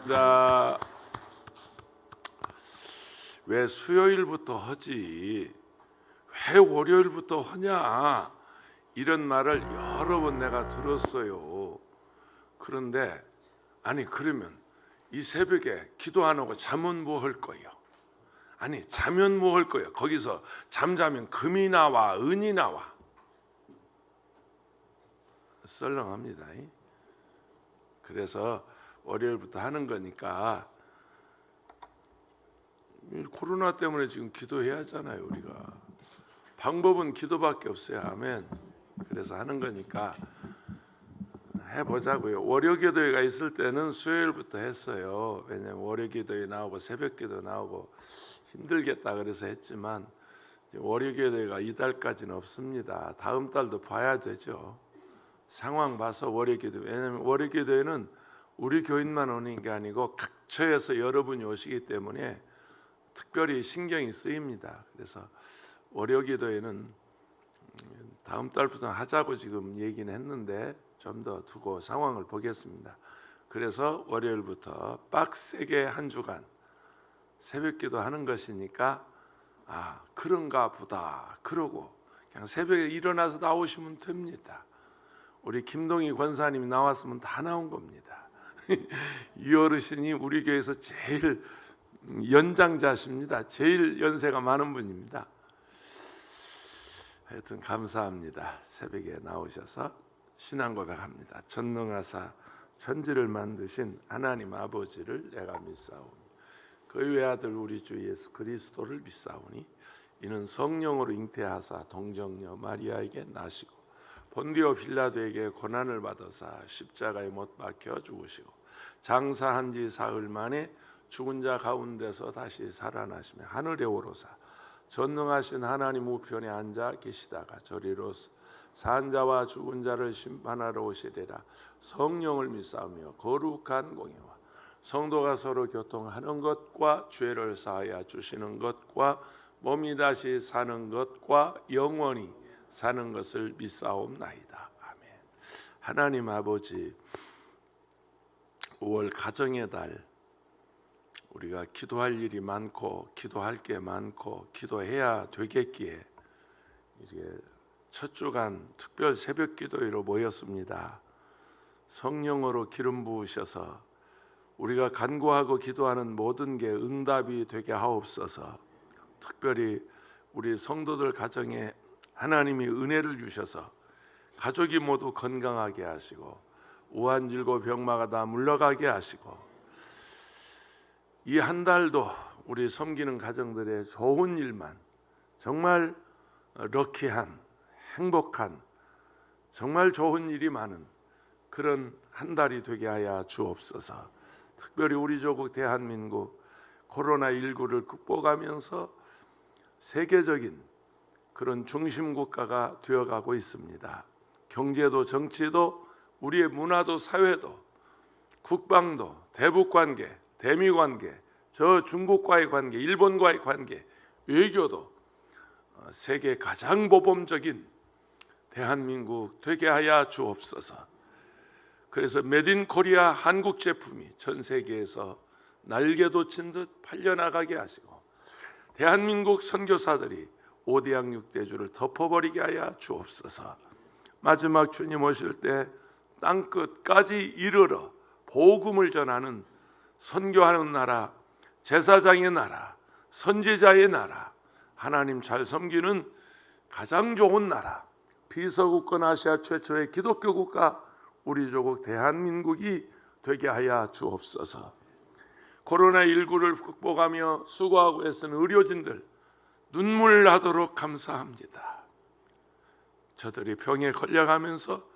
자, 왜 수요일부터 하지? 왜 월요일부터 하냐? 이런 말을 여러 번 내가 들었어요. 그런데 아니 그러면 이 새벽에 기도 안 하고 잠은 뭐 할 거예요? 아니 자면 뭐 할 거예요? 거기서 잠자면 금이 나와 은이 나와. 썰렁합니다. 그래서 월요일부터 하는 거니까 코로나 때문에 지금 기도해야 하잖아요. 우리가 방법은 기도밖에 없어요. 아멘. 그래서 하는 거니까 해보자고요. 월요기도회가 있을 때는 수요일부터 했어요. 왜냐하면 월요기도회 나오고 새벽기도 나오고 힘들겠다 그래서 했지만 월요기도회가 이달까지는 없습니다. 다음 달도 봐야 되죠. 상황 봐서 월요기도. 왜냐하면 월요기도회는 우리 교인만 오는 게 아니고 각처에서 여러분이 오시기 때문에 특별히 신경이 쓰입니다. 그래서 월요기도회는 다음 달부터 하자고 지금 얘기는 했는데 좀 더 두고 상황을 보겠습니다. 그래서 월요일부터 빡세게 한 주간 새벽기도 하는 것이니까 그런가 보다 그러고 그냥 새벽에 일어나서 나오시면 됩니다. 우리 김동희 권사님이 나왔으면 다 나온 겁니다. 이 어르신이 우리 교회에서 제일 연장자십니다. 제일 연세가 많은 분입니다. 하여튼 감사합니다. 새벽에 나오셔서 신앙 고백합니다. 전능하사 천지를 만드신 하나님 아버지를 내가 믿사오니 그의 외아들 우리 주 예수 그리스도를 믿사오니 이는 성령으로 잉태하사 동정녀 마리아에게 나시고 본디오 빌라도에게 고난을 받으사 십자가에 못 박혀 죽으시고 장사한 지 사흘 만에 죽은 자 가운데서 다시 살아나시며 하늘에 오르사 전능하신 하나님 우편에 앉아 계시다가 저리로 산 자와 죽은 자를 심판하러 오시리라. 성령을 믿사오며 거룩한 공예와 성도가 서로 교통하는 것과 죄를 사하여 주시는 것과 몸이 다시 사는 것과 영원히 사는 것을 믿사옵나이다. 아멘. 하나님 아버지, 5월 가정의 달 우리가 기도할 일이 많고 기도할 게 많고 기도해야 되겠기에 이제 첫 주간 특별 새벽 기도회로 모였습니다. 성령으로 기름 부으셔서 우리가 간구하고 기도하는 모든 게 응답이 되게 하옵소서. 특별히 우리 성도들 가정에 하나님이 은혜를 주셔서 가족이 모두 건강하게 하시고 우환질고 병마가 다 물러가게 하시고 이 한 달도 우리 섬기는 가정들의 좋은 일만 정말 럭키한 행복한 정말 좋은 일이 많은 그런 한 달이 되게 하여 주옵소서. 특별히 우리 조국 대한민국 코로나19를 극복하면서 세계적인 그런 중심 국가가 되어가고 있습니다. 경제도 정치도 우리의 문화도 사회도 국방도 대북관계 대미관계 저 중국과의 관계 일본과의 관계 외교도 세계 가장 모범적인 대한민국 되게 하여 주옵소서. 그래서 메드 인 코리아 한국 제품이 전 세계에서 날개도 친 듯 팔려나가게 하시고 대한민국 선교사들이 5대양 6대주를 덮어버리게 하여 주옵소서. 마지막 주님 오실 때 땅끝까지 이르러 복음을 전하는 선교하는 나라, 제사장의 나라, 선지자의 나라, 하나님 잘 섬기는 가장 좋은 나라, 비서구권 아시아 최초의 기독교 국가 우리 조국 대한민국이 되게 하여 주옵소서. 코로나19를 극복하며 수고하고 애쓴 의료진들 눈물 나도록 감사합니다. 저들이 병에 걸려가면서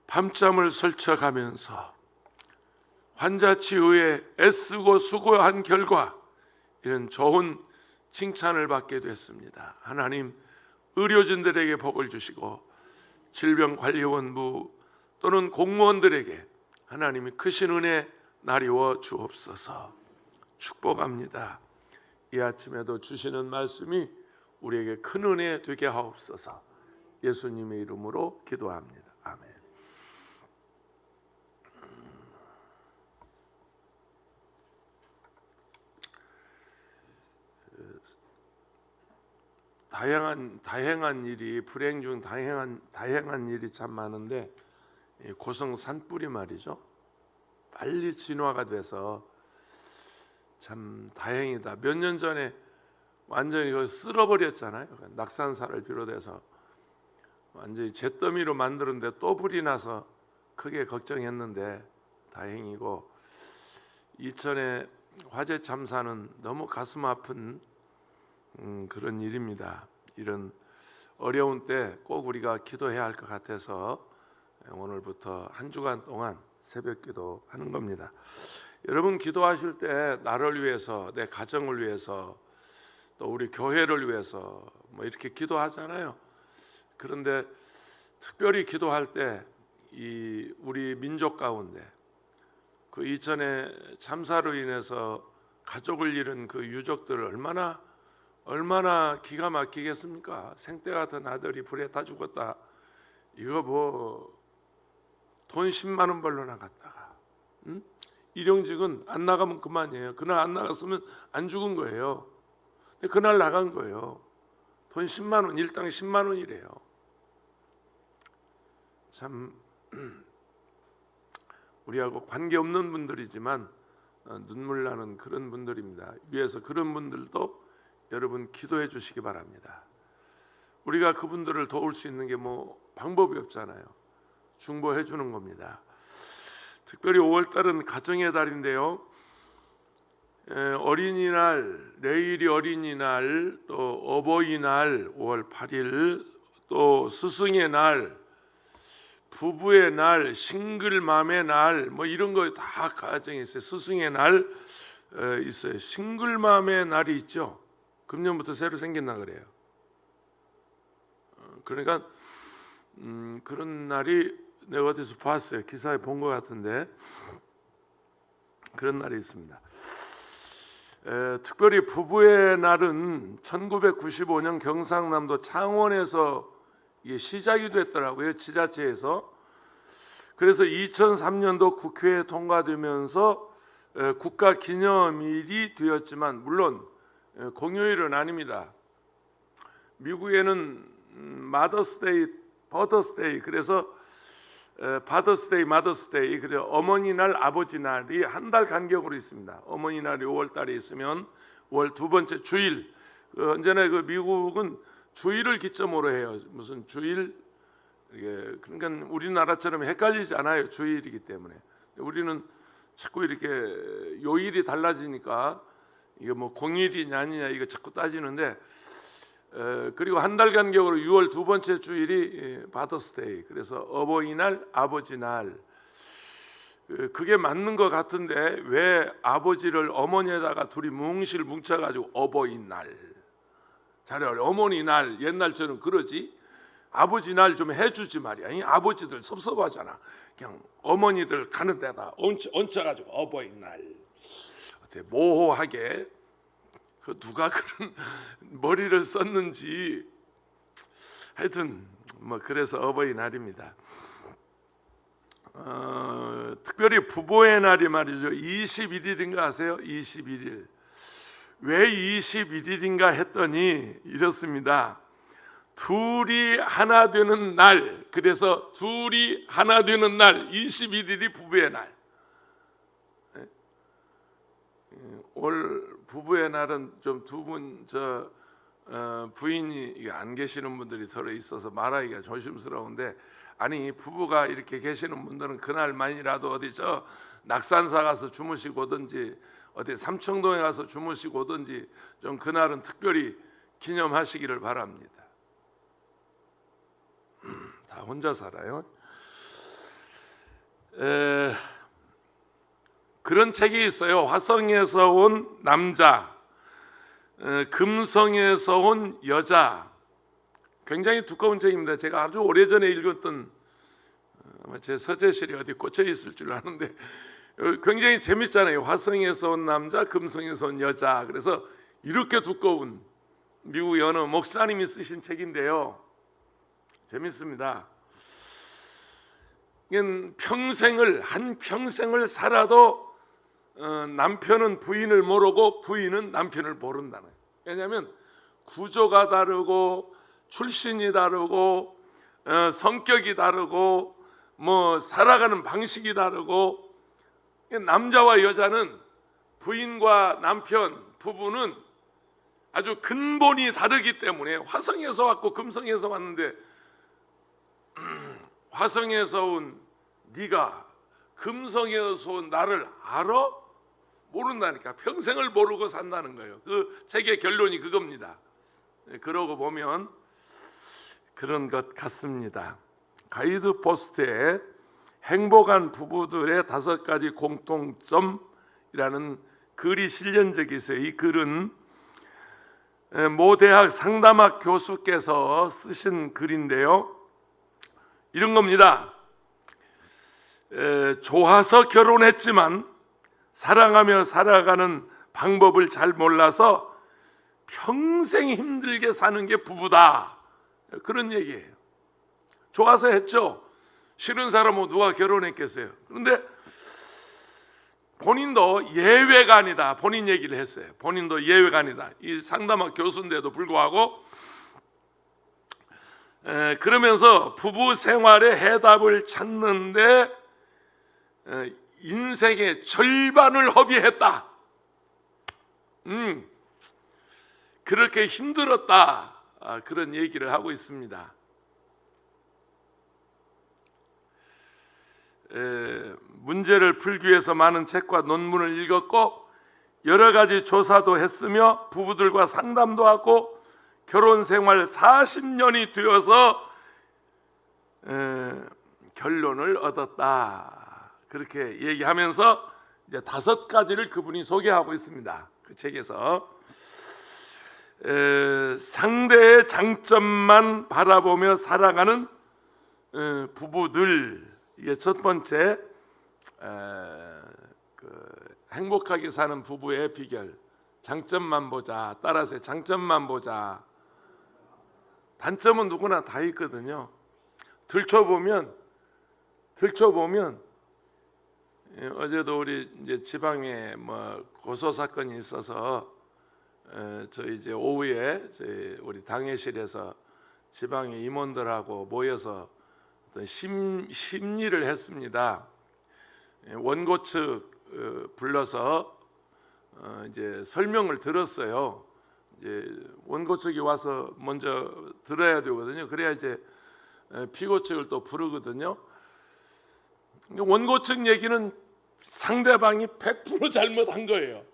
밤잠을 설쳐가면서 환자 치유에 애쓰고 수고한 결과 이런 좋은 칭찬을 받게 됐습니다. 하나님 의료진들에게 복을 주시고 질병관리본부 또는 공무원들에게 하나님이 크신 은혜 나리워 주옵소서. 축복합니다. 이 아침에도 주시는 말씀이 우리에게 큰 은혜 되게 하옵소서. 예수님의 이름으로 기도합니다. 아멘. 다행한 일이, 불행 중 다행한 일이 참 많은데, 이 고성 산불이 말이죠, 빨리 진화가 돼서 참 다행이다. 몇 년 전에 완전히 쓸어버렸잖아요. 낙산사를 비롯해서 완전히 잿더미로 만드는데 또 불이 나서 크게 걱정했는데 다행이고, 이천의 화재 참사는 너무 가슴 아픈 그런 일입니다. 이런 어려운 때 꼭 우리가 기도해야 할 것 같아서 오늘부터 한 주간 동안 새벽 기도 하는 겁니다. 여러분 기도하실 때 나를 위해서, 내 가정을 위해서, 또 우리 교회를 위해서 뭐 이렇게 기도하잖아요. 그런데 특별히 기도할 때 이 우리 민족 가운데 그 이천의 참사로 인해서 가족을 잃은 그 유족들을 얼마나 기가 막히겠습니까? 생때 같은 아들이 불에 타 죽었다. 이거 뭐 돈 10만 원 벌러 나갔다가 일용직은 안 나가면 그만이에요. 그날 안 나갔으면 안 죽은 거예요. 근데 그날 나간 거예요. 돈 10만 원, 일당 10만 원이래요. 참 우리하고 관계없는 분들이지만 눈물 나는 그런 분들입니다. 위에서 그런 분들도 여러분 기도해 주시기 바랍니다. 우리가 그분들을 도울 수 있는 게 뭐 방법이 없잖아요. 중보해 주는 겁니다. 특별히 5월달은 가정의 달인데요, 어린이날, 내일이 어린이날, 또 어버이날 5월 8일, 또 스승의 날, 부부의 날, 싱글맘의 날, 뭐 이런 거 다 가정에 있어요. 스승의 날 있어요. 싱글맘의 날이 있죠. 금년부터 새로 생긴다 그래요. 그러니까 그런 날이 내가 어디서 봤어요. 기사에 본 것 같은데 그런 날이 있습니다. 특별히 부부의 날은 1995년 경상남도 창원에서 이게 시작이 됐더라고요. 지자체에서. 그래서 2003년도 국회에 통과되면서 국가기념일이 되었지만 물론 공휴일은 아닙니다. 미국에는 마더스데이, 버더스데이, 그래서 파더스데이, 마더스데이, 그래서 어머니날, 아버지날이 한 달 간격으로 있습니다. 어머니날이 5월달에 있으면 5월 두 번째 주일, 언제나 그 미국은 주일을 기점으로 해요. 무슨 주일, 그러니까 우리나라처럼 헷갈리지 않아요. 주일이기 때문에. 우리는 자꾸 이렇게 요일이 달라지니까 이게 뭐 공휴일이냐 아니냐 이거 자꾸 따지는데, 그리고 한 달 간격으로 6월 두 번째 주일이 파더스데이, 그래서 어버이날, 아버지날. 그게 맞는 것 같은데 왜 아버지를 어머니에다가 둘이 뭉실 뭉쳐가지고 어버이날, 차라리 어머니날 옛날처럼 그러지, 아버지날 좀 해주지 말이야. 이 아버지들 섭섭하잖아. 그냥 어머니들 가는 데다 얹혀가지고 어버이날. 어때 모호하게 그 누가 그런 머리를 썼는지 하여튼 뭐 그래서 어버이날입니다. 특별히 부부의 날이 말이죠. 21일인가 아세요? 21일. 왜 21일인가 했더니 이렇습니다. 둘이 하나 되는 날, 그래서 둘이 하나 되는 날 21일이 부부의 날. 올 부부의 날은 좀 두 분 부인이 안 계시는 분들이 덜어 있어서 말하기가 조심스러운데, 아니 부부가 이렇게 계시는 분들은 그날만이라도 어디 낙산사 가서 주무시고 오든지 어디 삼청동에 가서 주무시고 오든지 좀 그날은 특별히 기념하시기를 바랍니다. 다 혼자 살아요. 그런 책이 있어요. 화성에서 온 남자, 금성에서 온 여자. 굉장히 두꺼운 책입니다. 제가 아주 오래전에 읽었던, 아마 제 서재실에 어디 꽂혀 있을 줄 아는데 굉장히 재밌잖아요. 화성에서 온 남자, 금성에서 온 여자. 그래서 이렇게 두꺼운 미국의 어느 목사님이 쓰신 책인데요, 재밌습니다. 이건 한 평생을 살아도 남편은 부인을 모르고 부인은 남편을 모른다는. 왜냐하면 구조가 다르고 출신이 다르고 성격이 다르고 뭐 살아가는 방식이 다르고, 남자와 여자는, 부인과 남편, 부부는 아주 근본이 다르기 때문에, 화성에서 왔고 금성에서 왔는데 화성에서 온 네가 금성에서 온 나를 알아? 모른다니까. 평생을 모르고 산다는 거예요. 그 책의 결론이 그겁니다. 그러고 보면 그런 것 같습니다. 가이드 포스트에 행복한 부부들의 5가지 공통점이라는 글이 실린 적이 있어요. 이 글은 모 대학 상담학 교수께서 쓰신 글인데요, 이런 겁니다. 좋아서 결혼했지만 사랑하며 살아가는 방법을 잘 몰라서 평생 힘들게 사는 게 부부다, 그런 얘기예요. 좋아서 했죠. 싫은 사람은 누가 결혼했겠어요. 그런데 본인도 예외가 아니다, 본인 얘기를 했어요. 본인도 예외가 아니다. 이 상담학 교수인데도 불구하고 그러면서 부부 생활의 해답을 찾는데 인생의 절반을 허비했다. 그렇게 힘들었다, 그런 얘기를 하고 있습니다. 문제를 풀기 위해서 많은 책과 논문을 읽었고 여러 가지 조사도 했으며 부부들과 상담도 하고 결혼 생활 40년이 되어서 결론을 얻었다, 그렇게 얘기하면서 이제 5가지를 그분이 소개하고 있습니다. 그 책에서 상대의 장점만 바라보며 살아가는 부부들, 이게 첫 번째 행복하게 사는 부부의 비결. 장점만 보자, 따라서 장점만 보자. 단점은 누구나 다 있거든요. 들춰보면 어제도 우리 이제 지방에 뭐 고소 사건이 있어서 저희 이제 오후에 저희 우리 당회실에서 지방의 임원들하고 모여서 어떤 심리를 했습니다. 원고 측 불러서 이제 설명을 들었어요. 이제 원고 측이 와서 먼저 들어야 되거든요. 그래야 이제 피고 측을 또 부르거든요. 원고 측 얘기는 상대방이 100% 잘못한 거예요.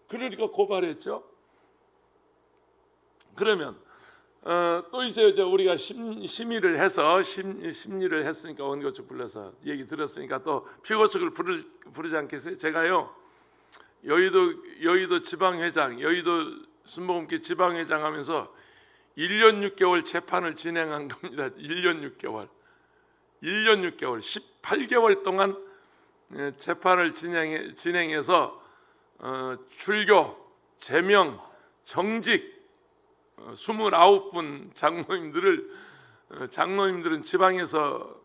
그러니까 고발했죠. 그러면 또 이제 우리가 심의를 해서 심리를 했으니까 원고 측 불러서 얘기 들었으니까 또 피고 측을 부르지 않겠어요? 제가요, 여의도 지방회장, 여의도 순복음교 지방회장 하면서 1년 6개월 재판을 진행한 겁니다. 1년 6개월 18개월 동안 재판을 진행해서 출교, 제명, 정직 29분 장로님들은 지방에서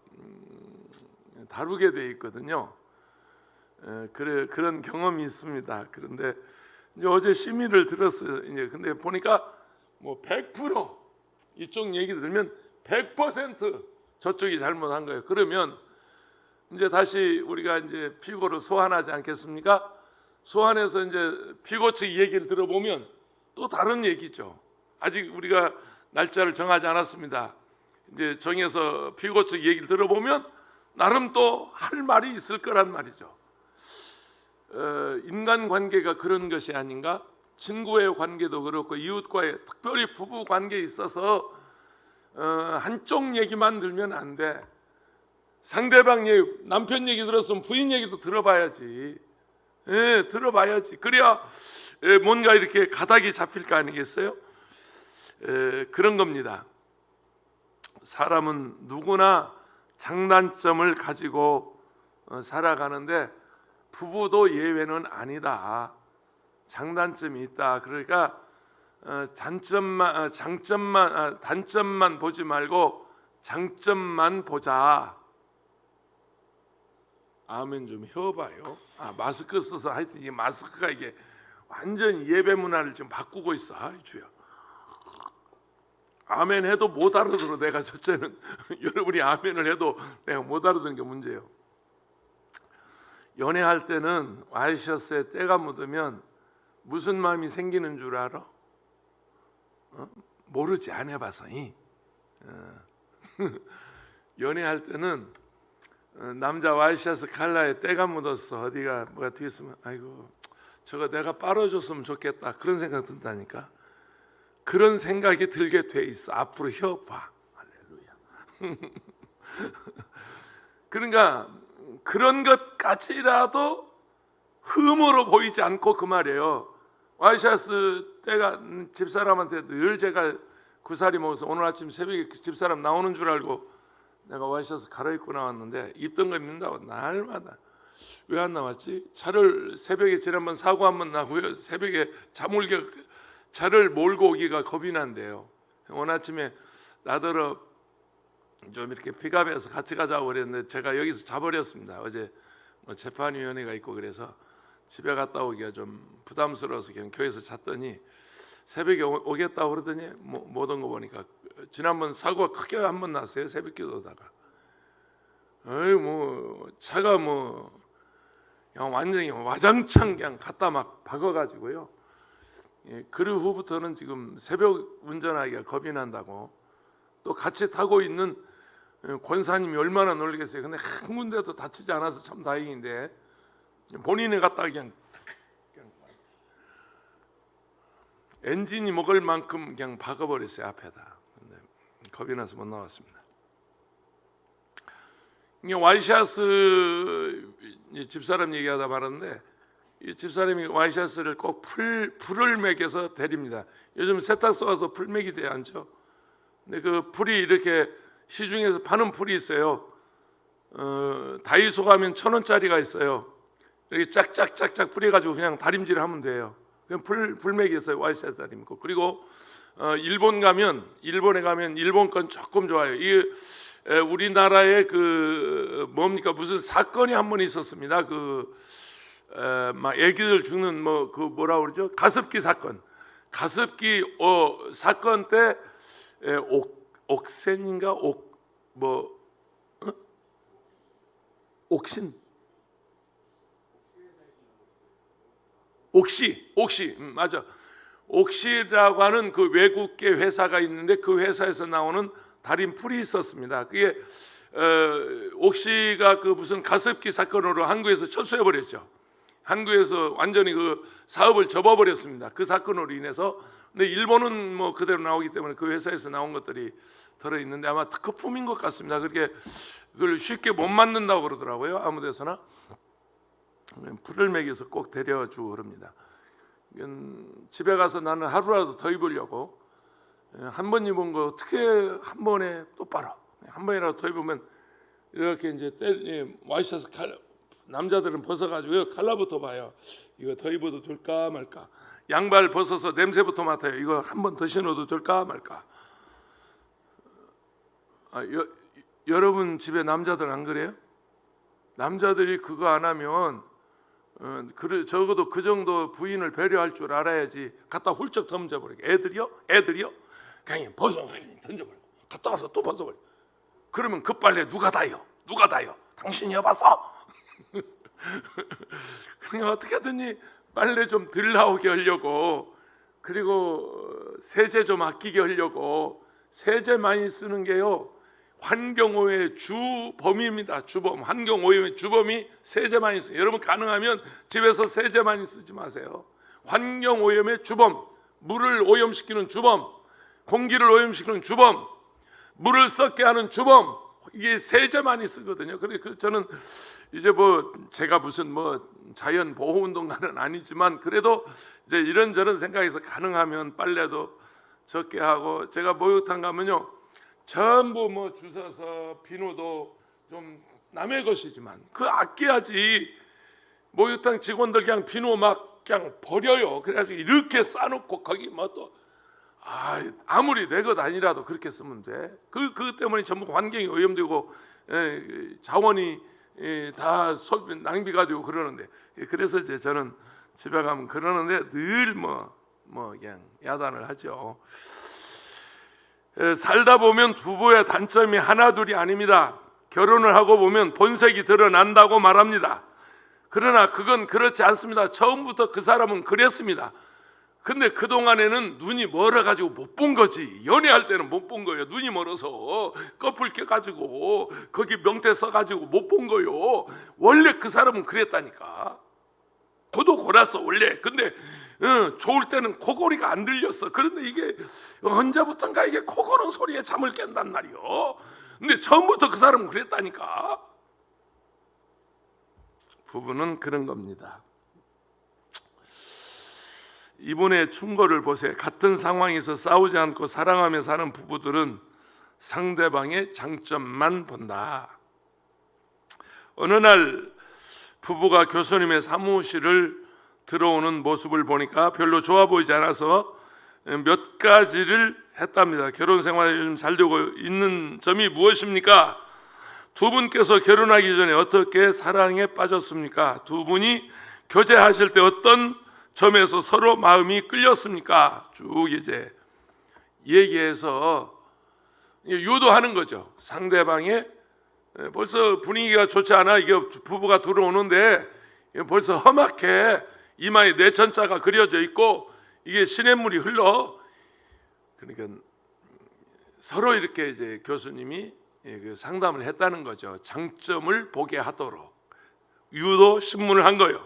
다루게 돼 있거든요. 그런 경험이 있습니다. 그런데 이제 어제 심의를 들었어요. 이제 근데 보니까 뭐 100% 이쪽 얘기 들으면 100% 저쪽이 잘못한 거예요. 그러면 이제 다시 우리가 이제 피고를 소환하지 않겠습니까? 소환해서 이제 피고 측 얘기를 들어보면 또 다른 얘기죠. 아직 우리가 날짜를 정하지 않았습니다. 이제 정해서 피고 측 얘기를 들어보면 나름 또 할 말이 있을 거란 말이죠. 인간관계가 그런 것이 아닌가? 친구의 관계도 그렇고 이웃과의, 특별히 부부 관계에 있어서 한쪽 얘기만 들면 안 돼. 상대방 얘기, 남편 얘기 들었으면 부인 얘기도 들어봐야지. 들어봐야지. 그래야 뭔가 이렇게 가닥이 잡힐 거 아니겠어요? 그런 겁니다. 사람은 누구나 장단점을 가지고 살아가는데 부부도 예외는 아니다. 장단점이 있다. 그러니까 단점만 보지 말고 장점만 보자. 아멘 좀 해봐요. 마스크 써서 하여튼 이 마스크가 이게 완전히 예배 문화를 지금 바꾸고 있어. 아이 주여. 아멘 해도 못 알아들어. 내가 첫째는 여러분이 아멘을 해도 내가 못 알아듣는 게 문제예요. 연애할 때는 와이셔츠에 때가 묻으면 무슨 마음이 생기는 줄 알아? 모르지, 안 해봐서. 연애할 때는 남자 와이셔츠 칼라에 때가 묻었어. 어디가 뭐가 뒤에 있으면 아이고 저거 내가 빨아줬으면 좋겠다, 그런 생각 든다니까. 그런 생각이 들게 돼 있어. 앞으로 혀봐. 할렐루야. 그러니까 그런 것까지라도 흠으로 보이지 않고, 그 말이에요. 와이셔츠 때가 집사람한테 늘 제가 구사리 먹어서 오늘 아침 새벽에 집사람 나오는 줄 알고 내가 와이셔츠 갈아입고 나왔는데, 입던 거 입는다고 날마다 왜 안 나왔지? 차를 새벽에 지난번 사고 한번 나고요. 새벽에 차를 몰고 오기가 겁이 난대요. 오늘 아침에 나더러 좀 이렇게 픽업해서 같이 가자고 그랬는데 제가 여기서 자버렸습니다. 어제 뭐 재판위원회가 있고 그래서 집에 갔다 오기가 좀 부담스러워서 그냥 교회에서 잤더니 새벽에 오겠다고 그러더니 못 온 거 보니까 지난번 사고가 크게 한번 났어요. 새벽 기도다가. 차가 그냥 완전히 와장창 그냥 갖다 막 박아가지고요. 그 후부터는 지금 새벽 운전하기가 겁이 난다고. 또 같이 타고 있는 권사님이 얼마나 놀리겠어요. 근데 한 군데도 다치지 않아서 참 다행인데 본인이 갖다 그냥 엔진이 먹을 만큼 그냥 박아버렸어요, 앞에다. 근데 겁이 나서 못 나왔습니다. 이게 와이셔츠 집사람 얘기하다 말았는데, 이 집사람이 와이셔츠를 꼭 풀을 매겨서 데립니다. 요즘 세탁소 가서 풀 매기 돼야 않죠. 근데 그 풀이 이렇게 시중에서 파는 풀이 있어요. 다이소 가면 1,000원짜리가 있어요. 이렇게 짝짝짝짝 뿌려가지고 그냥 다림질을 하면 돼요. 그냥 풀 매기 있어요. 와이셔츠 다림고. 그리고 일본에 가면 일본 건 조금 좋아요. 이 우리나라에 무슨 사건이 한 번 있었습니다. 막 애기들 죽는 뭐라 그러죠? 가습기 사건. 가습기 사건 때 옥센인가 옥시 맞아. 옥시라고 하는 그 외국계 회사가 있는데 그 회사에서 나오는 달인 풀이 있었습니다. 그게 옥시가 무슨 가습기 사건으로 한국에서 철수해 버렸죠. 한국에서 완전히 그 사업을 접어버렸습니다. 그 사건으로 인해서. 근데 일본은 뭐 그대로 나오기 때문에 그 회사에서 나온 것들이 들어 있는데 아마 특허품인 것 같습니다. 그렇게 그걸 쉽게 못 만든다고 그러더라고요. 아무데서나. 풀을 먹여서 꼭 데려주고 그럽니다. 집에 가서 나는 하루라도 더 입으려고, 한 번 입은 거 어떻게 한 번에 똑바로 한 번이라도 더 입으면 이렇게 이제 와이셔츠 남자들은 벗어가지고요, 칼라부터 봐요. 이거 더 입어도 될까 말까. 양발 벗어서 냄새부터 맡아요. 이거 한 번 더 신어도 될까 말까. 여러분 집에 남자들 안 그래요? 남자들이 그거 안 하면 적어도 그 정도 부인을 배려할 줄 알아야지. 갖다 훌쩍 던져버리고. 애들이요? 그냥 던져버리고 갔다 와서 또 벗어버리고. 그러면 그 빨래 누가 다요? 당신이 해봤어? 그냥 어떻게든지 빨래 좀 덜 나오게 하려고, 그리고 세제 좀 아끼게 하려고. 세제 많이 쓰는 게요, 환경오염의 주범입니다. 주범. 환경오염의 주범이 세제 많이 써요. 여러분 가능하면 집에서 세제 많이 쓰지 마세요. 환경오염의 주범, 물을 오염시키는 주범, 공기를 오염시키는 주범, 물을 썩게 하는 주범, 이게 세제 많이 쓰거든요. 그래서 저는 이제 제가 무슨 자연 보호 운동가는 아니지만 그래도 이제 이런저런 생각해서 가능하면 빨래도 적게 하고, 제가 목욕탕 가면요 전부 주워서 비누도 좀 남의 것이지만 그 아껴야지. 목욕탕 직원들 그냥 비누 막 그냥 버려요. 그래가지고 이렇게 싸놓고 거기 또 아무리 내 것 아니라도 그렇게 쓰면 돼. 그 때문에 전부 환경이 오염되고 자원이 다 낭비가 되고 그러는데, 그래서 이제 저는 집에 가면 그러는데 늘 그냥 야단을 하죠. 살다 보면 부부의 단점이 하나 둘이 아닙니다. 결혼을 하고 보면 본색이 드러난다고 말합니다. 그러나 그건 그렇지 않습니다. 처음부터 그 사람은 그랬습니다. 근데 그동안에는 눈이 멀어가지고 못 본 거지. 연애할 때는 못 본 거예요. 눈이 멀어서 커플 껴가지고 거기 명태 써가지고 못 본 거예요. 원래 그 사람은 그랬다니까. 고도 골았어 원래. 근데 좋을 때는 코골이가 안 들렸어. 그런데 이게 언제부턴가 이게 코 고는 소리에 잠을 깬단 말이요. 근데 처음부터 그 사람은 그랬다니까. 부부는 그런 겁니다. 이분의 충고를 보세요. 같은 상황에서 싸우지 않고 사랑하며 사는 부부들은 상대방의 장점만 본다. 어느 날 부부가 교수님의 사무실을 들어오는 모습을 보니까 별로 좋아 보이지 않아서 몇 가지를 했답니다. 결혼 생활이 좀 잘 되고 있는 점이 무엇입니까? 두 분께서 결혼하기 전에 어떻게 사랑에 빠졌습니까? 두 분이 교제하실 때 어떤 점에서 서로 마음이 끌렸습니까? 쭉 이제 얘기해서 유도하는 거죠. 상대방의 벌써 분위기가 좋지 않아. 이게 부부가 들어오는데 벌써 험악해. 이마에 내천자가 그려져 있고 이게 시냇물이 흘러. 그러니까 서로 이렇게 이제 교수님이 그 상담을 했다는 거죠. 장점을 보게 하도록 유도 신문을 한 거예요.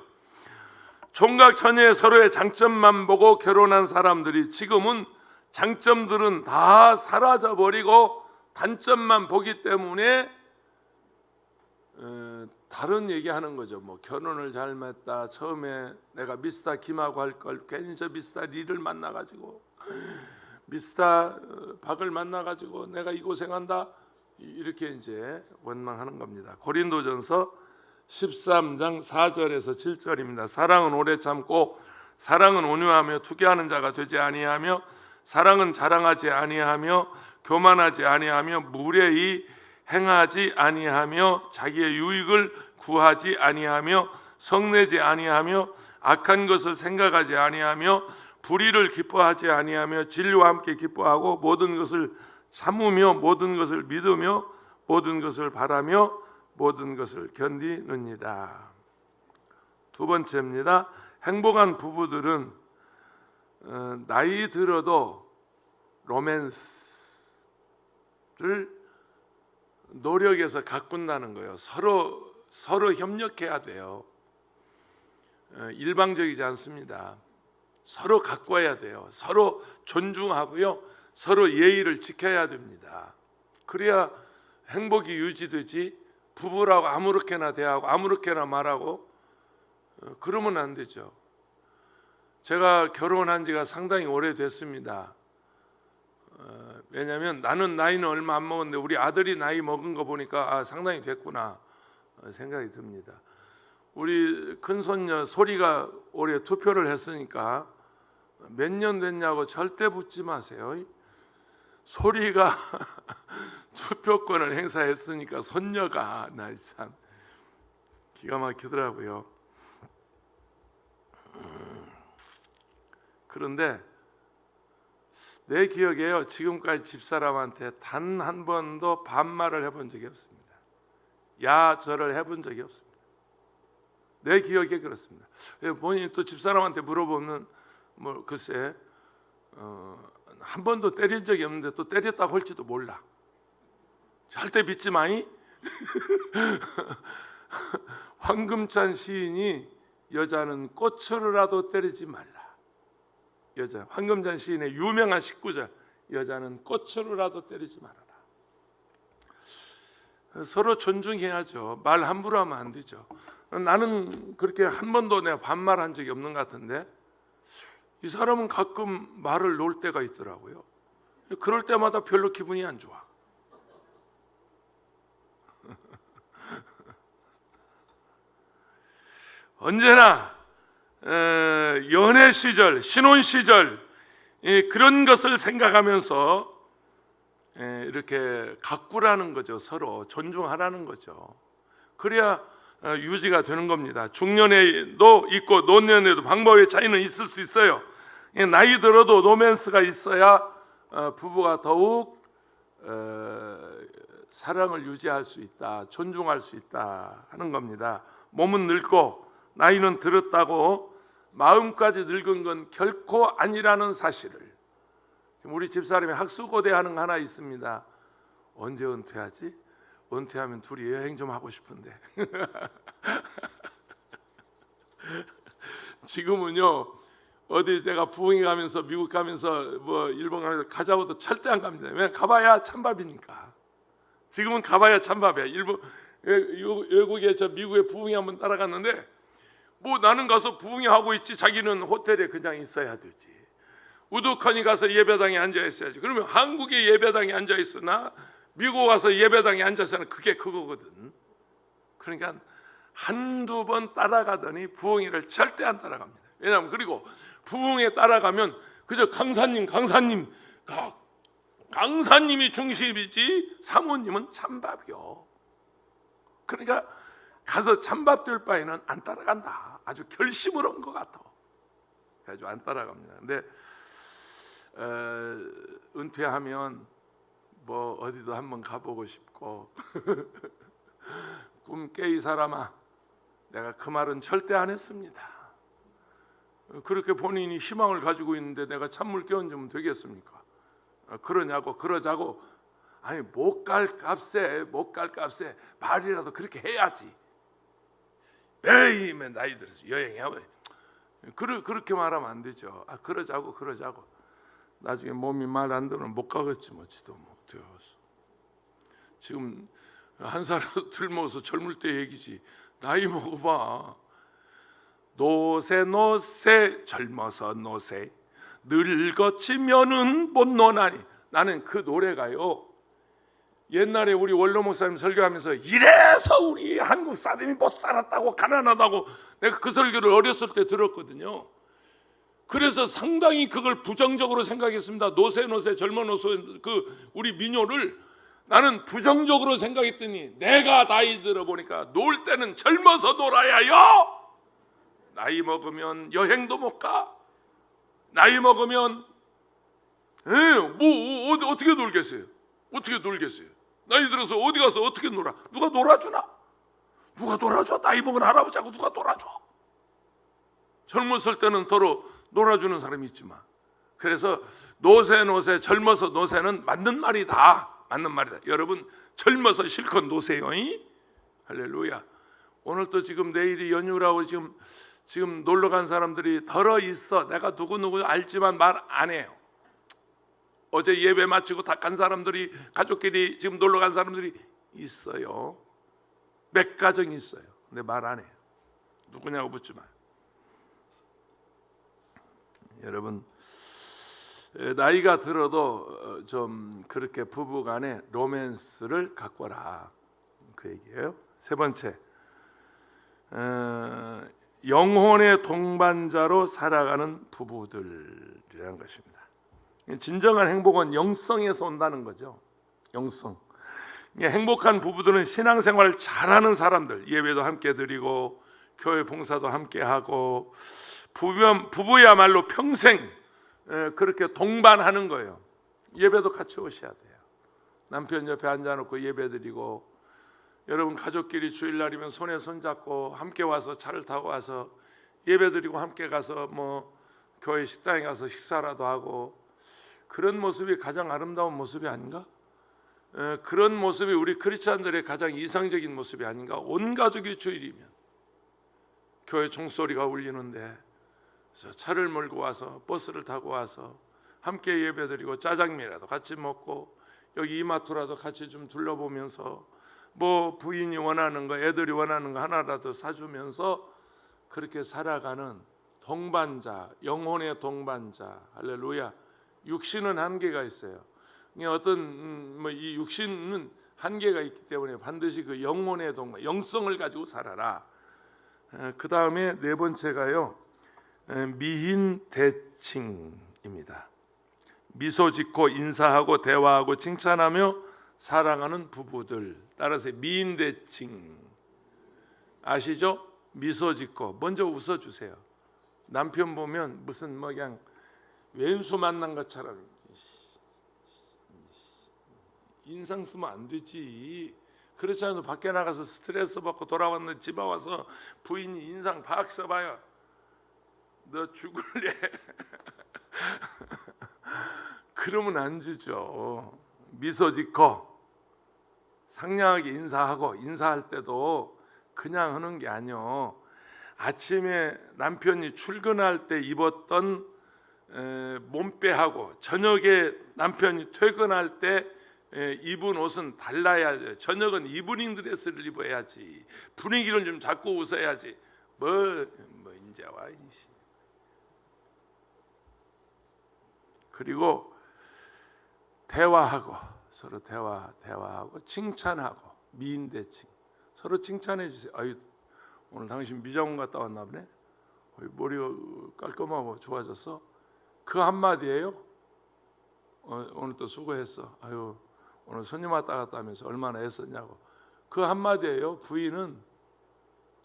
총각 처녀의 서로의 장점만 보고 결혼한 사람들이 지금은 장점들은 다 사라져 버리고 단점만 보기 때문에 다른 얘기하는 거죠. 결혼을 잘못했다. 처음에 내가 미스터 김하고 할 걸 괜히 저 미스터 리를 만나가지고 미스터 박을 만나가지고 내가 이 고생한다. 이렇게 이제 원망하는 겁니다. 고린도전서 13장 4절에서 7절입니다. 사랑은 오래 참고 사랑은 온유하며 투기하는 자가 되지 아니하며 사랑은 자랑하지 아니하며 교만하지 아니하며 무례히 행하지 아니하며 자기의 유익을 구하지 아니하며 성내지 아니하며 악한 것을 생각하지 아니하며 불의를 기뻐하지 아니하며 진리와 함께 기뻐하고 모든 것을 참으며 모든 것을 믿으며 모든 것을 바라며 모든 것을 견디느니라. 두 번째입니다. 행복한 부부들은 나이 들어도 로맨스를 노력해서 가꾼다는 거예요. 서로 협력해야 돼요. 일방적이지 않습니다. 서로 가꿔야 돼요. 서로 존중하고요. 서로 예의를 지켜야 됩니다. 그래야 행복이 유지되지. 부부라고 아무렇게나 대하고 아무렇게나 말하고 그러면 안 되죠. 제가 결혼한 지가 상당히 오래됐습니다. 왜냐하면 나는 나이는 얼마 안 먹었는데 우리 아들이 나이 먹은 거 보니까 상당히 됐구나 생각이 듭니다. 우리 큰손녀 소리가 올해 투표를 했으니까 몇 년 됐냐고 절대 묻지 마세요. 소리가 투표권을 행사했으니까 손녀가 나 참 기가 막히더라고요. 그런데 내 기억에요. 지금까지 집사람한테 단 한 번도 반말을 해본 적이 없습니다. 야절을 해본 적이 없습니다. 내 기억에 그렇습니다. 본인이 또 집사람한테 물어보면 글쎄 한 번도 때린 적이 없는데 또 때렸다고 할지도 몰라. 절대 믿지 마이. 황금찬 시인이 여자는 꽃으로라도 때리지 말라. 여자 황금찬 시인의 유명한 19절 여자는 꽃으로라도 때리지 말아라. 서로 존중해야죠. 말 함부로 하면 안 되죠. 나는 그렇게 한 번도 내가 반말한 적이 없는 것 같은데 이 사람은 가끔 말을 놓을 때가 있더라고요. 그럴 때마다 별로 기분이 안 좋아. 언제나 연애 시절, 신혼 시절 그런 것을 생각하면서 이렇게 가꾸라는 거죠. 서로 존중하라는 거죠. 그래야 유지가 되는 겁니다. 중년에도 있고 노년에도 방법의 차이는 있을 수 있어요. 나이 들어도 로맨스가 있어야 부부가 더욱 사랑을 유지할 수 있다, 존중할 수 있다 하는 겁니다. 몸은 늙고 나이는 들었다고 마음까지 늙은 건 결코 아니라는 사실을, 우리 집사람이 학수고대하는 거 하나 있습니다. 언제 은퇴하지? 은퇴하면 둘이 여행 좀 하고 싶은데. 지금은요, 어디 내가 부흥회 가면서 미국 가면서 뭐 일본 가면서 가자고도 절대 안 갑니다. 왜? 가봐야 찬밥이니까. 지금은 가봐야 찬밥이야. 일본 외국에 저 미국에 부흥회 한번 따라갔는데, 뭐 나는 가서 부흥회 하고 있지, 자기는 호텔에 그냥 있어야 되지. 우두커니 가서 예배당에 앉아 있어야지. 그러면 한국에 예배당에 앉아 있으나 미국 와서 예배당에 앉아서는 그게 그거거든. 그러니까 한두 번 따라가더니 부흥회를 절대 안 따라갑니다. 왜냐하면 그리고 부흥회 따라가면 그저 강사님이 중심이지 사모님은 찬밥이요. 그러니까 가서 찬밥 될 바에는 안 따라간다. 아주 결심을 한 것 같아. 그래가지고 안 따라갑니다. 근데 은퇴하면 뭐 어디도 한번 가보고 싶고 꿈 깨 이 사람아, 내가 그 말은 절대 안 했습니다. 그렇게 본인이 희망을 가지고 있는데 내가 찬물 끼얹으면 되겠습니까? 그러자고 아니 못 갈 값에 말이라도 그렇게 해야지. 매일 나이 들어서 여행해. 그렇게 말하면 안 되죠. 그러자고 나중에 몸이 말 안 들으면 못 가겠지 뭐. 지도 못 되어서 지금 한 살이라도 젊어서 젊을 때 얘기지. 나이 먹어봐. 노세 젊어서 노세 늙어치면은 못 노나니. 나는 그 노래가요, 옛날에 우리 원로 목사님 설교하면서 이래서 우리 한국 사람이 못 살았다고, 가난하다고, 내가 그 설교를 어렸을 때 들었거든요. 그래서 상당히 그걸 부정적으로 생각했습니다. 노세 젊어 노세, 그 우리 민요를 나는 부정적으로 생각했더니 내가 나이 들어 보니까 놀 때는 젊어서 놀아야요. 나이 먹으면 여행도 못 가. 나이 먹으면 뭐 어떻게 놀겠어요? 나이 들어서 어디 가서 어떻게 놀아? 누가 놀아주나? 누가 놀아줘? 나이 먹은 할아버지하고 누가 놀아줘? 젊었을 때는 더러 놀아주는 사람이 있지만, 그래서 노세 젊어서 노세는 맞는 말이다. 여러분 젊어서 실컷 노세요. 할렐루야. 오늘 또 지금 내일이 연휴라고 지금 놀러 간 사람들이 덜어 있어. 내가 누구 알지만 말 안 해요. 어제 예배 마치고 다 간 사람들이, 가족끼리 지금 놀러 간 사람들이 있어요. 몇 가정이 있어요. 근데 말 안 해요. 누구냐고 묻지 마요. 여러분, 나이가 들어도 좀 그렇게 부부간에 로맨스를 가꿔라, 그 얘기예요. 세 번째, 영혼의 동반자로 살아가는 부부들이라는 것입니다. 진정한 행복은 영성에서 온다는 거죠. 영성. 행복한 부부들은 신앙생활을 잘하는 사람들, 예배도 함께 드리고 교회 봉사도 함께 하고, 부부야말로 평생 그렇게 동반하는 거예요. 예배도 같이 오셔야 돼요. 남편 옆에 앉아놓고 예배 드리고, 여러분 가족끼리 주일날이면 손에 손잡고 함께 와서 차를 타고 와서 예배 드리고 함께 가서 뭐 교회 식당에 가서 식사라도 하고, 그런 모습이 가장 아름다운 모습이 아닌가? 그런 모습이 우리 크리스찬들의 가장 이상적인 모습이 아닌가? 온 가족이 주일이면 교회 종소리가 울리는데 차를 몰고 와서, 버스를 타고 와서 함께 예배드리고 짜장면이라도 같이 먹고, 여기 이마트라도 같이 좀 둘러보면서 뭐 부인이 원하는 거, 애들이 원하는 거 하나라도 사주면서 그렇게 살아가는 동반자, 영혼의 동반자. 할렐루야. 육신은 한계가 있어요. 어떤 이 육신은 한계가 있기 때문에 반드시 그 영혼의 동반, 영성을 가지고 살아라. 그 다음에 네 번째가요, 미인 대칭입니다. 미소 짓고 인사하고 대화하고 칭찬하며 사랑하는 부부들. 따라서 미인 대칭. 아시죠? 미소 짓고 먼저 웃어주세요. 남편 보면 무슨 뭐 그냥 왼수 만난 것처럼 인상 쓰면 안 되지. 그렇지 않아도 밖에 나가서 스트레스 받고 돌아왔는데 집에 와서 부인이 인상 박 써봐요. 너 죽을래? 그러면 안 주죠. 미소 짓고 상냥하게 인사하고, 인사할 때도 그냥 하는 게 아니요. 아침에 남편이 출근할 때 입었던 몸빼하고 저녁에 남편이 퇴근할 때 입은 옷은 달라야 돼요. 저녁은 이브닝 드레스를 입어야지. 분위기를 좀 잡고 웃어야지. 뭐 이제 와. 그리고 대화하고, 서로 대화하고 칭찬하고, 미인대칭. 서로 칭찬해 주세요. 아유, 오늘 당신 미장원 갔다 왔나 보네. 머리가 깔끔하고 좋아졌어. 그 한마디예요. 오늘 또 수고했어. 아유, 오늘 손님 왔다 갔다 하면서 얼마나 애썼냐고. 그 한마디예요. 부인은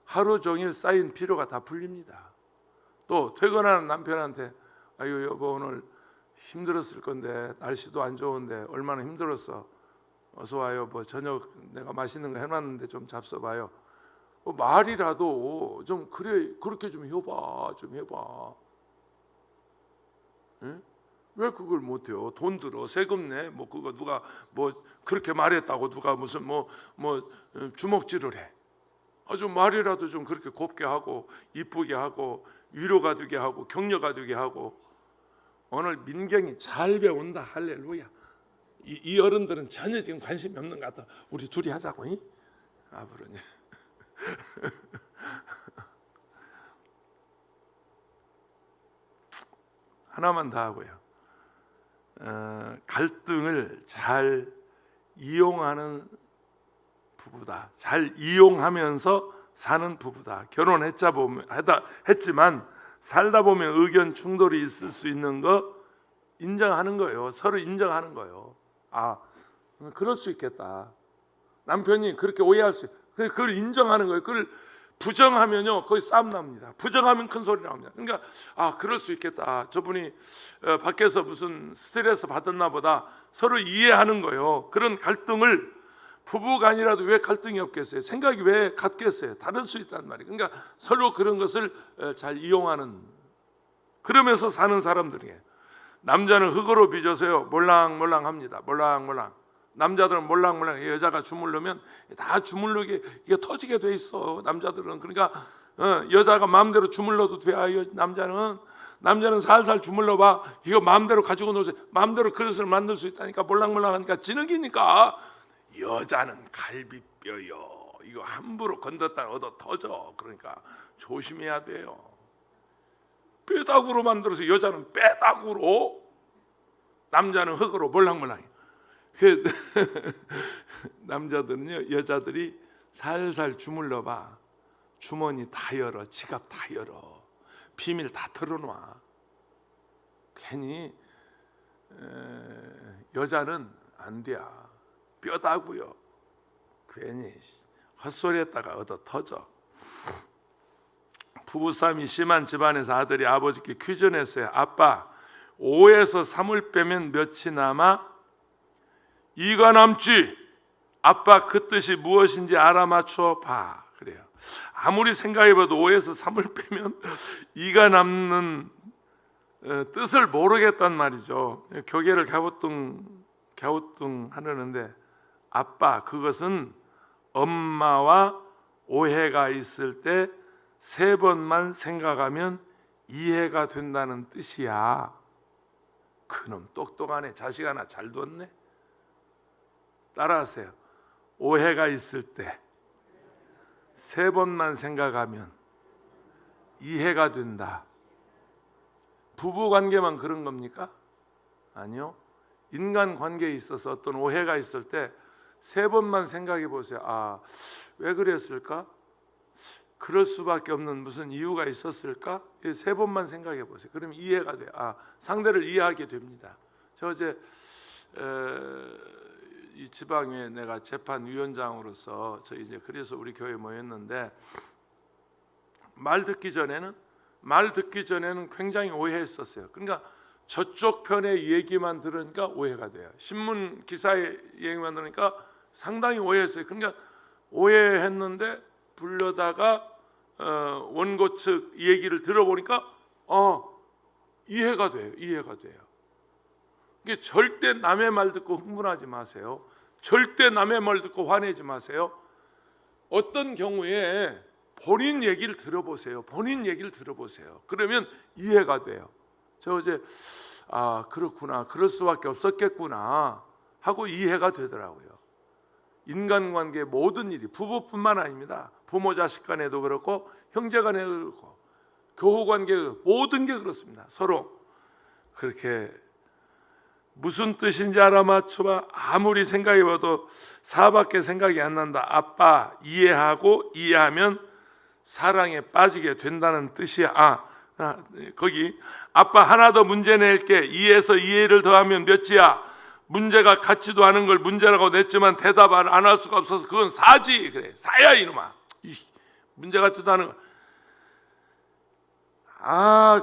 하루 종일 쌓인 피로가 다 풀립니다. 또 퇴근하는 남편한테 아유 여보 오늘 힘들었을 건데 날씨도 안 좋은데 얼마나 힘들었어. 어서 와요. 뭐 저녁 내가 맛있는 거 해놨는데 좀 잡숴봐요. 말이라도 좀 그렇게 좀 해봐. 예? 왜 그걸 못해요? 돈 들어 세금 내. 뭐 그거 누가 뭐 그렇게 말했다고 누가 무슨 뭐 주먹질을 해. 아주 말이라도 좀 그렇게 곱게 하고 이쁘게 하고 위로가 되게 하고 격려가 되게 하고. 오늘 민경이 잘 배운다. 할렐루야. 이 어른들은 전혀 지금 관심이 없는 것 같아. 우리 둘이 하자고. 앞으로는 하나만 더 하고요. 갈등을 잘 이용하는 부부다. 잘 이용하면서 사는 부부다. 했지만 살다 보면 의견 충돌이 있을 수 있는 거 인정하는 거예요. 서로 인정하는 거예요. 아, 그럴 수 있겠다. 남편이 그렇게 오해할 수 있어요. 그걸 인정하는 거예요. 그걸 부정하면요 거기 싸움 납니다. 부정하면 큰 소리 나옵니다. 그러니까 그럴 수 있겠다. 저분이 밖에서 무슨 스트레스 받았나 보다. 서로 이해하는 거예요. 그런 갈등을 부부간이라도 왜 갈등이 없겠어요? 생각이 왜 같겠어요? 다를 수 있단 말이에요. 그러니까 서로 그런 것을 잘 이용하는, 그러면서 사는 사람들이에요. 남자는 흙으로 빚어서요 몰랑몰랑합니다. 몰랑몰랑. 남자들은 몰랑몰랑. 여자가 주물르면 다 주물르게 이게 터지게 돼 있어. 남자들은. 그러니까 여자가 마음대로 주물러도 돼. 남자는 살살 주물러봐. 이거 마음대로 가지고 노세요. 마음대로 그릇을 만들 수 있다니까. 몰랑몰랑하니까 진흙이니까. 여자는 갈비뼈요. 이거 함부로 건졌다 얻어 터져. 그러니까 조심해야 돼요. 뼈다구로 만들어서 여자는 뼈다구로, 남자는 흙으로 몰랑몰랑. 남자들은요 여자들이 살살 주물러봐. 주머니 다 열어, 지갑 다 열어, 비밀 다 털어놔. 괜히 여자는 안 돼. 뼈다구요. 괜히 헛소리했다가 얻어 터져. 부부싸움이 심한 집안에서 아들이 아버지께 퀴즈 냈어요. 아빠, 5에서 3을 빼면 몇이 남아? 2가 남지. 아빠 그 뜻이 무엇인지 알아맞혀 봐. 그래요. 아무리 생각해봐도 5에서 3을 빼면 2가 남는 뜻을 모르겠단 말이죠. 교계를 갸우뚱 하려는데, 아빠 그것은 엄마와 오해가 있을 때 3번만 생각하면 이해가 된다는 뜻이야. 그놈 똑똑하네. 자식 하나 잘 뒀네. 따라하세요. 오해가 있을 때 3번만 생각하면 이해가 된다. 부부관계만 그런 겁니까? 아니요. 인간관계에 있어서 어떤 오해가 있을 때 3번만 생각해 보세요. 왜 그랬을까? 그럴 수밖에 없는 무슨 이유가 있었을까? 3번만 생각해 보세요. 그러면 이해가 돼요. 상대를 이해하게 됩니다. 저 어제 이 지방에 내가 재판위원장으로서 저희 이제 그래서 우리 교회 모였는데 말 듣기 전에는 굉장히 오해했었어요. 그러니까 저쪽 편의 얘기만 들으니까 오해가 돼요. 신문 기사의 얘기만 들으니까 상당히 오해했어요. 그러니까 오해했는데 불려다가 원고 측 얘기를 들어보니까 이해가 돼요. 이게 절대 남의 말 듣고 흥분하지 마세요. 절대 남의 말 듣고 화내지 마세요. 어떤 경우에 본인 얘기를 들어보세요. 그러면 이해가 돼요. 저 어제 그렇구나, 그럴 수밖에 없었겠구나 하고 이해가 되더라고요. 인간관계 모든 일이 부부뿐만 아닙니다. 부모 자식 간에도 그렇고 형제 간에도 그렇고 교우관계 모든 게 그렇습니다. 서로 그렇게 무슨 뜻인지 알아맞혀봐 아무리 생각해봐도 사밖에 생각이 안 난다. 아빠 이해하면 사랑에 빠지게 된다는 뜻이야. 거기 아빠 하나 더 문제 낼게. 2에서 2를 더하면 몇이야? 문제가 같지도 않은 걸 문제라고 냈지만 대답을 안 할 수가 없어서 그건 4지. 그래, 4야 이놈아. 문제 같지도 않은 거.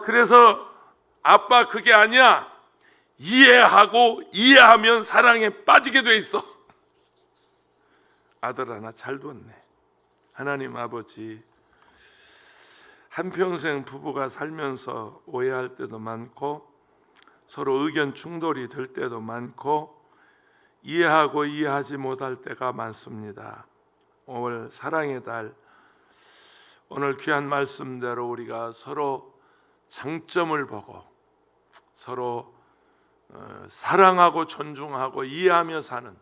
그래서 아빠 그게 아니야. 이해하면 사랑에 빠지게 돼 있어. 아들 하나 잘 뒀네. 하나님 아버지, 한평생 부부가 살면서 오해할 때도 많고 서로 의견 충돌이 될 때도 많고 이해하고 이해하지 못할 때가 많습니다. 오늘 사랑의 달, 오늘 귀한 말씀대로 우리가 서로 장점을 보고 서로 사랑하고 존중하고 이해하며 사는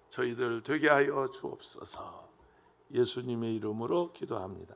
저희들 되게 하여 주옵소서. 예수님의 이름으로 기도합니다.